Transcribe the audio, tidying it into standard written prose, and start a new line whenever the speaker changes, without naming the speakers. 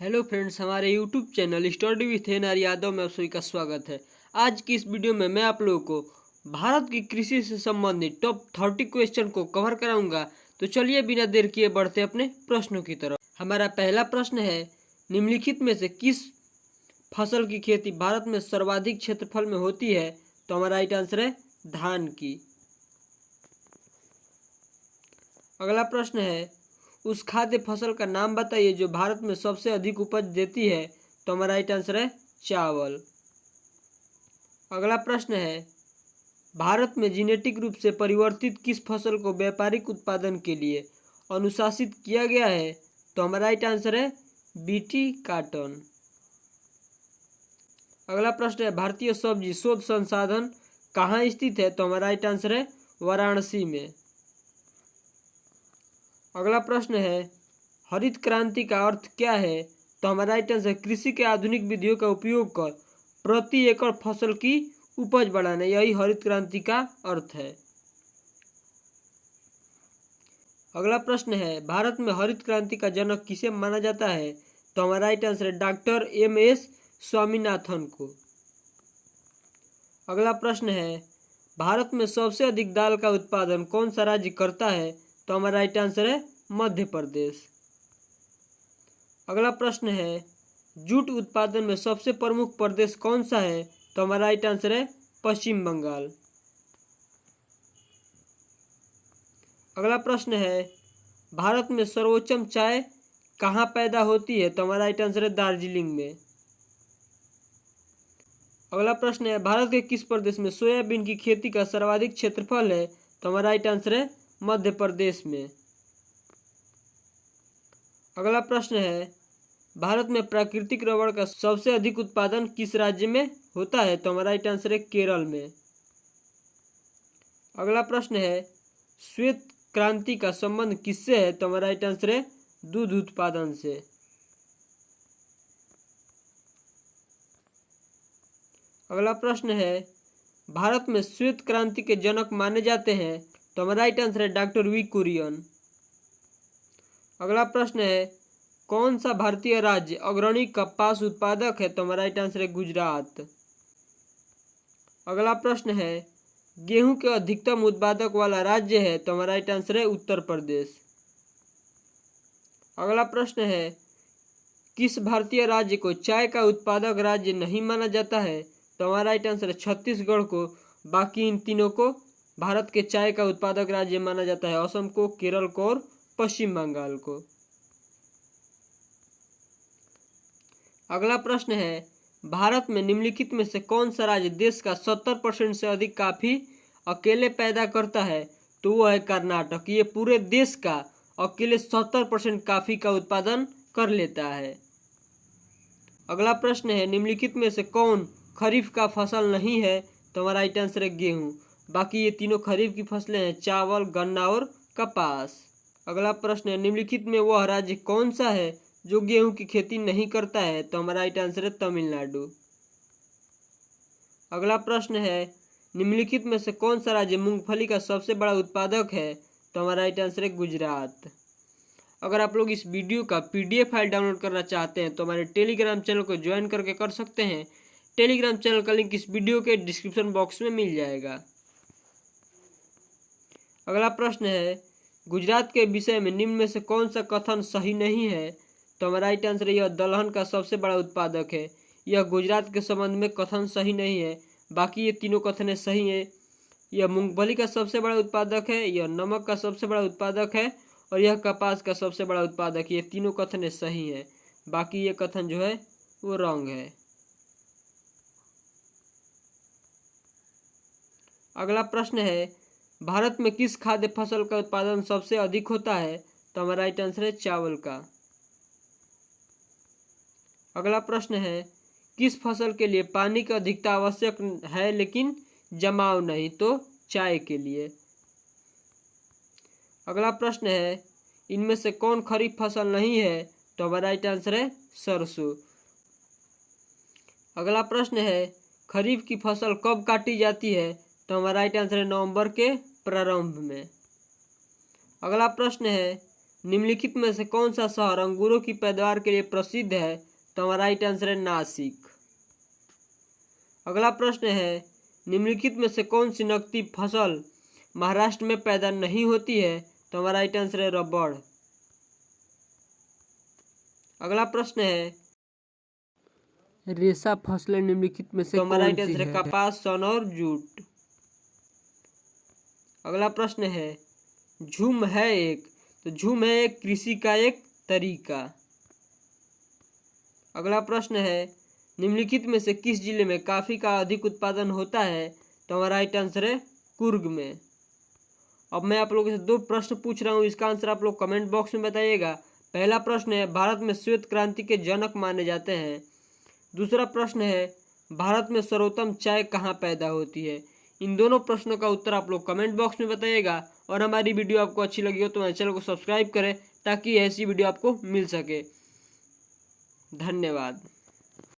Hello friends, हमारे YouTube channel study with NR. Yadav में आप सभी का स्वागत है। आज की इस वीडियो में मैं आप लोगों को भारत की कृषि से संबंधित टॉप 30 क्वेश्चन को कवर कराऊंगा। तो चलिए बिना देर किए बढ़ते अपने प्रश्नों की तरफ। हमारा पहला प्रश्न है, निम्नलिखित में से किस फसल की खेती भारत में सर्वाधिक क्षेत्रफल में होती है? तो हमारा राइट आंसर है धान की। अगला प्रश्न है, उस खाद्य फसल का नाम बताइए जो भारत में सबसे अधिक उपज देती है? तो हमारा राइट आंसर है चावल। अगला प्रश्न है, भारत में जेनेटिक रूप से परिवर्तित किस फसल को व्यापारिक उत्पादन के लिए अनुशासित किया गया है? तो हमारा राइट आंसर है बीटी कॉटन। अगला प्रश्न है, भारतीय सब्जी शोध संसाधन कहाँ स्थित है? तो हमारा राइट आंसर है वाराणसी में। अगला प्रश्न है, हरित क्रांति का अर्थ क्या है? तो हमारा राइट आंसर कृषि के आधुनिक विधियों का उपयोग कर प्रति एकड़ फसल की उपज बढ़ाना, यही हरित क्रांति का अर्थ है। अगला प्रश्न है, भारत में हरित क्रांति का जनक किसे माना जाता है? तो हमारा राइट आंसर है डॉक्टर एम.एस. स्वामीनाथन को। अगला प्रश्न है, भारत में सबसे अधिक दाल का उत्पादन कौन सा राज्य करता है? तो हमारा राइट आंसर है मध्य प्रदेश। अगला प्रश्न है, जूट उत्पादन में सबसे प्रमुख प्रदेश कौन सा है? तो हमारा राइट आंसर है पश्चिम बंगाल। अगला प्रश्न है, भारत में सर्वोत्तम चाय कहाँ पैदा होती है? तो हमारा राइट आंसर है दार्जिलिंग में। अगला प्रश्न है, भारत के किस प्रदेश में सोयाबीन की खेती का सर्वाधिक क्षेत्रफल है? तो हमारा राइट आंसर है मध्य प्रदेश में। अगला प्रश्न है, भारत में प्राकृतिक रबड़ का सबसे अधिक उत्पादन किस राज्य में होता है? तो हमारा राइट आंसर है केरल में। अगला प्रश्न है, श्वेत क्रांति का संबंध किससे है? तो हमारा राइट आंसर है दूध उत्पादन से। अगला प्रश्न है, भारत में श्वेत क्रांति के जनक माने जाते हैं? तो हमारा राइट आंसर है डॉक्टर वी कुरियन। अगला प्रश्न है, कौन सा भारतीय राज्य अग्रणी कपास उत्पादक है? तो हमारा राइट आंसर है गुजरात। अगला प्रश्न है, गेहूं के अधिकतम उत्पादक वाला राज्य है? तो हमारा राइट आंसर है उत्तर प्रदेश। अगला प्रश्न है, किस भारतीय राज्य को चाय का उत्पादक राज्य नहीं माना जाता है? तो हमारा राइट आंसर है छत्तीसगढ़ को। बाकी इन तीनों को भारत के चाय का उत्पादक राज्य माना जाता है, असम को, केरल को और पश्चिम बंगाल को। अगला प्रश्न है, भारत में निम्नलिखित में से कौन सा राज्य देश का 70% से अधिक कॉफी अकेले पैदा करता है? तो वो है कर्नाटक। ये पूरे देश का अकेले 70% कॉफी का उत्पादन कर लेता है। अगला प्रश्न है, निम्नलिखित में से कौन खरीफ का फसल नहीं है? तो हमारा राइट आंसर है गेहूं। बाकी ये तीनों खरीफ की फसलें हैं, चावल, गन्ना और कपास। अगला प्रश्न है, निम्नलिखित में वह राज्य कौन सा है जो गेहूं की खेती नहीं करता है? तो हमारा राइट आंसर है तमिलनाडु। अगला प्रश्न है, निम्नलिखित में से कौन सा राज्य मूंगफली का सबसे बड़ा उत्पादक है? तो हमारा राइट आंसर है गुजरात। अगर आप लोग इस वीडियो का PDF फाइल डाउनलोड करना चाहते हैं तो हमारे टेलीग्राम चैनल को ज्वाइन करके कर सकते हैं। टेलीग्राम चैनल का लिंक इस वीडियो के डिस्क्रिप्शन बॉक्स में मिल जाएगा। अगला प्रश्न है, गुजरात के विषय में निम्न में से कौन सा कथन सही नहीं है? तो हमारा राइट आंसर है यह दलहन का सबसे बड़ा उत्पादक है। यह गुजरात के संबंध में कथन सही नहीं है। बाकी ये तीनों कथन सही है। यह मूंगफली का सबसे बड़ा उत्पादक है, यह नमक का सबसे बड़ा उत्पादक है और यह कपास का सबसे बड़ा उत्पादक। ये तीनों कथन सही है। बाकी ये कथन जो है वो रॉन्ग है। अगला प्रश्न है, भारत में किस खाद्य फसल का उत्पादन सबसे अधिक होता है? तो हमारा राइट आंसर है चावल का। अगला प्रश्न है, किस फसल के लिए पानी की अधिकता आवश्यक है लेकिन जमाव नहीं? तो चाय के लिए। अगला प्रश्न है, इनमें से कौन खरीफ फसल नहीं है? तो हमारा राइट आंसर है सरसों। अगला प्रश्न है, खरीफ की फसल कब काटी जाती है? तो हमारा राइट आंसर है नवंबर के प्रारंभ में। अगला प्रश्न है, निम्नलिखित में से कौन सा शहर अंगूरों की पैदावार के लिए प्रसिद्ध है? तो हमारा राइट आंसर है नासिक। अगला प्रश्न है, निम्नलिखित में से कौन सी नकदी फसल महाराष्ट्र में पैदा नहीं होती है? तो हमारा राइट आंसर है रबड़। अगला प्रश्न है, रेशा फसलें निम्नलिखित में से हमारा राइट आंसर है कपास, सन और जूट। अगला प्रश्न है, झूम है एक, तो झूम है एक कृषि का एक तरीका। अगला प्रश्न है, निम्नलिखित में से किस जिले में कॉफी का अधिक उत्पादन होता है? तो हमारा राइट आंसर है कुर्ग में। अब मैं आप लोगों से दो प्रश्न पूछ रहा हूँ, इसका आंसर आप लोग कमेंट बॉक्स में बताइएगा। पहला प्रश्न है, भारत में श्वेत क्रांति के जनक माने जाते हैं। दूसरा प्रश्न है, भारत में सर्वोत्तम चाय कहाँ पैदा होती है? इन दोनों प्रश्नों का उत्तर आप लोग कमेंट बॉक्स में बताइएगा। और हमारी वीडियो आपको अच्छी लगी हो तो हमारे चैनल को सब्सक्राइब करें ताकि ऐसी वीडियो आपको मिल सके। धन्यवाद।